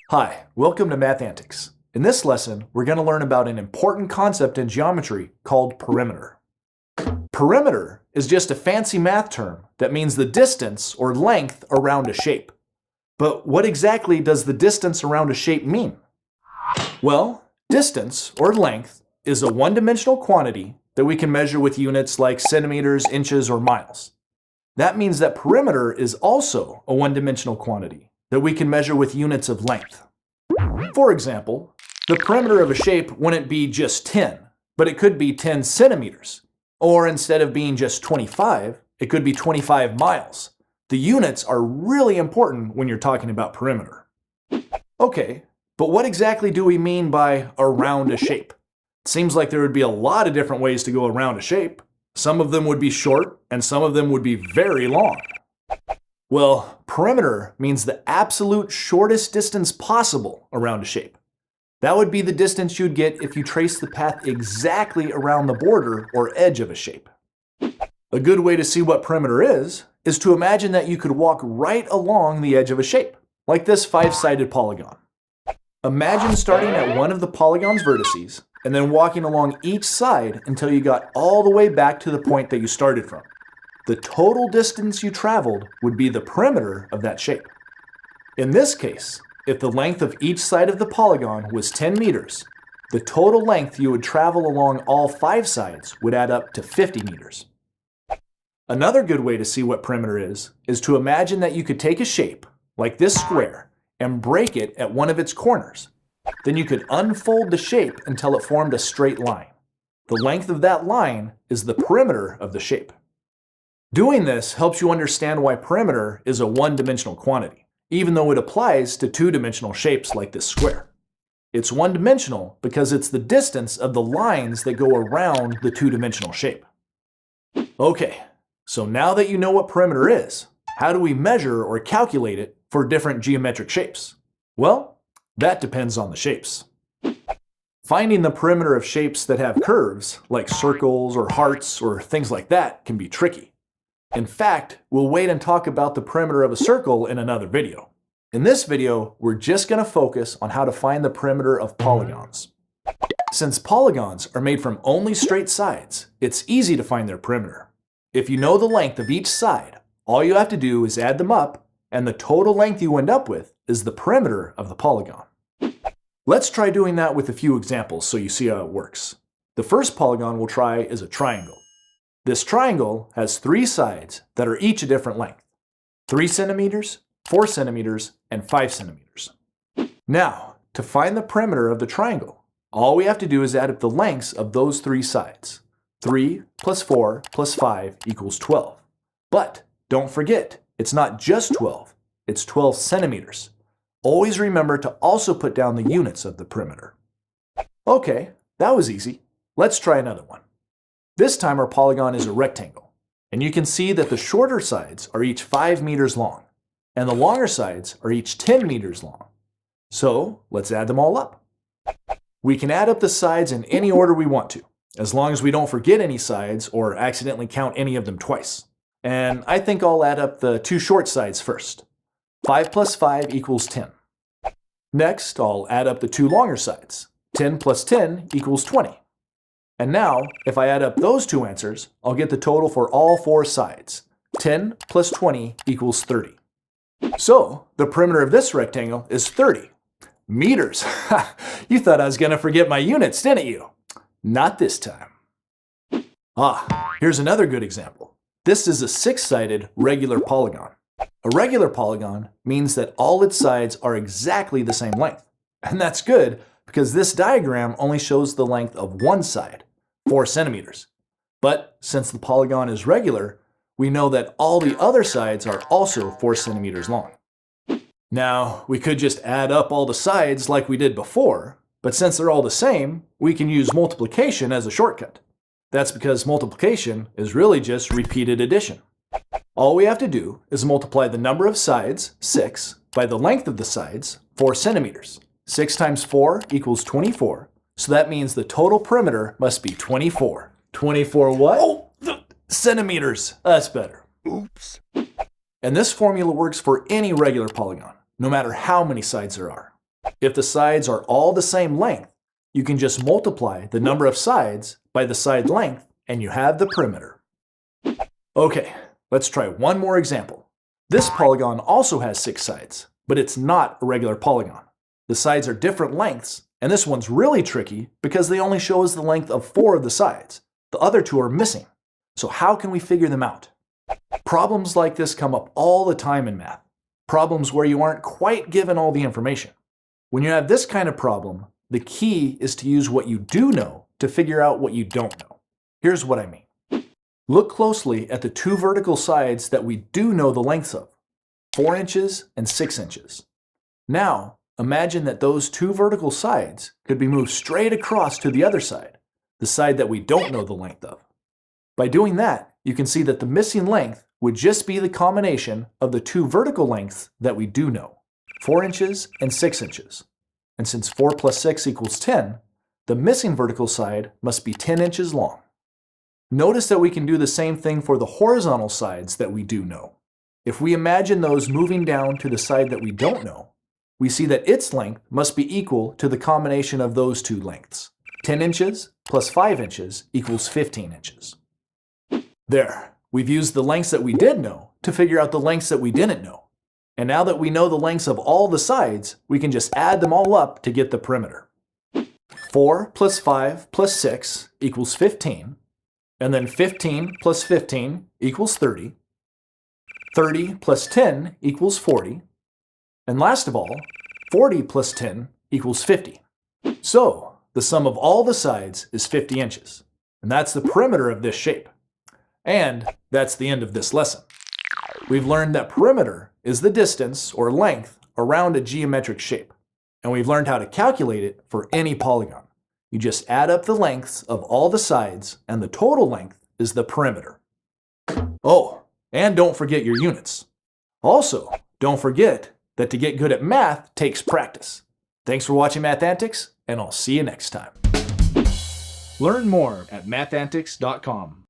Hi, welcome to Math Antics. In this lesson, we're going to learn about an important concept in geometry called perimeter. Perimeter is just a fancy math term that means the distance or length around a shape. But what exactly does the distance around a shape mean? Well, distance or length is a one-dimensional quantity that we can measure with units like centimeters, inches, or miles. That means that perimeter is also a one-dimensional quantity that we can measure with units of length. For example, the perimeter of a shape wouldn't be just 10, but it could be 10 centimeters. Or instead of being just 25, it could be 25 miles. The units are really important when you're talking about perimeter. Okay, but what exactly do we mean by around a shape? It seems like there would be a lot of different ways to go around a shape. Some of them would be short, and some of them would be very long. Well, perimeter means the absolute shortest distance possible around a shape. That would be the distance you'd get if you trace the path exactly around the border or edge of a shape. A good way to see what perimeter is to imagine that you could walk right along the edge of a shape, like this five-sided polygon. Imagine starting at one of the polygon's vertices and then walking along each side until you got all the way back to the point that you started from. The total distance you traveled would be the perimeter of that shape. In this case, if the length of each side of the polygon was 10 meters, the total length you would travel along all 5 sides would add up to 50 meters. Another good way to see what perimeter is to imagine that you could take a shape, like this square, and break it at one of its corners. Then you could unfold the shape until it formed a straight line. The length of that line is the perimeter of the shape. Doing this helps you understand why perimeter is a one-dimensional quantity, even though it applies to two-dimensional shapes like this square. It's one-dimensional because it's the distance of the lines that go around the two-dimensional shape. Okay, so now that you know what perimeter is, how do we measure or calculate it for different geometric shapes? Well, that depends on the shapes. Finding the perimeter of shapes that have curves, like circles or hearts or things like that, can be tricky. In fact, we'll wait and talk about the perimeter of a circle in another video. In this video, we're just going to focus on how to find the perimeter of polygons. Since polygons are made from only straight sides, it's easy to find their perimeter. If you know the length of each side, all you have to do is add them up, and the total length you end up with is the perimeter of the polygon. Let's try doing that with a few examples so you see how it works. The first polygon we'll try is a triangle. This triangle has 3 sides that are each a different length: 3 centimeters, 4 centimeters, and 5 centimeters. Now, to find the perimeter of the triangle, all we have to do is add up the lengths of those 3 sides. 3 plus 4 plus 5 equals 12. But don't forget, it's not just 12, it's 12 centimeters. Always remember to also put down the units of the perimeter. Okay, that was easy. Let's try another one. This time our polygon is a rectangle, and you can see that the shorter sides are each 5 meters long, and the longer sides are each 10 meters long. So let's add them all up. We can add up the sides in any order we want to, as long as we don't forget any sides or accidentally count any of them twice. And I think I'll add up the 2 short sides first. 5 plus 5 equals 10. Next, I'll add up the 2 longer sides. 10 plus 10 equals 20. And now, if I add up those 2 answers, I'll get the total for all 4 sides. 10 plus 20 equals 30. So, the perimeter of this rectangle is 30 meters. You thought I was going to forget my units, didn't you? Not this time. Here's another good example. This is a 6-sided regular polygon. A regular polygon means that all its sides are exactly the same length. And that's good because this diagram only shows the length of one side, 4 centimeters. But since the polygon is regular, we know that all the other sides are also 4 centimeters long. Now, we could just add up all the sides like we did before, but since they're all the same, we can use multiplication as a shortcut. That's because multiplication is really just repeated addition. All we have to do is multiply the number of sides, 6, by the length of the sides, 4 centimeters. 6 times 4 equals 24, so that means the total perimeter must be 24. 24 what? Oh, centimeters. That's better. Oops. And this formula works for any regular polygon, no matter how many sides there are. If the sides are all the same length, you can just multiply the number of sides by the side length and you have the perimeter. Okay, let's try one more example. This polygon also has 6 sides, but it's not a regular polygon. The sides are different lengths, and this one's really tricky because they only show us the length of 4 of the sides. The other 2 are missing. So how can we figure them out? Problems like this come up all the time in math. Problems where you aren't quite given all the information. When you have this kind of problem, the key is to use what you do know to figure out what you don't know. Here's what I mean. Look closely at the 2 vertical sides that we do know the lengths of, 4 inches and 6 inches. Now, imagine that those 2 vertical sides could be moved straight across to the other side, the side that we don't know the length of. By doing that, you can see that the missing length would just be the combination of the 2 vertical lengths that we do know, 4 inches and 6 inches. And since 4 plus 6 equals 10, the missing vertical side must be 10 inches long. Notice that we can do the same thing for the horizontal sides that we do know. If we imagine those moving down to the side that we don't know, we see that its length must be equal to the combination of those 2 lengths. 10 inches plus 5 inches equals 15 inches. There, we've used the lengths that we did know to figure out the lengths that we didn't know. And now that we know the lengths of all the sides, we can just add them all up to get the perimeter. 4 plus 5 plus 6 equals 15. And then 15 plus 15 equals 30. 30 plus 10 equals 40. And last of all, 40 plus 10 equals 50. So, the sum of all the sides is 50 inches. And that's the perimeter of this shape. And that's the end of this lesson. We've learned that perimeter is the distance or length around a geometric shape. And we've learned how to calculate it for any polygon. You just add up the lengths of all the sides, and the total length is the perimeter. Oh, and don't forget your units. Also, don't forget that to get good at math takes practice. Thanks for watching Math Antics, and I'll see you next time. Learn more at mathantics.com.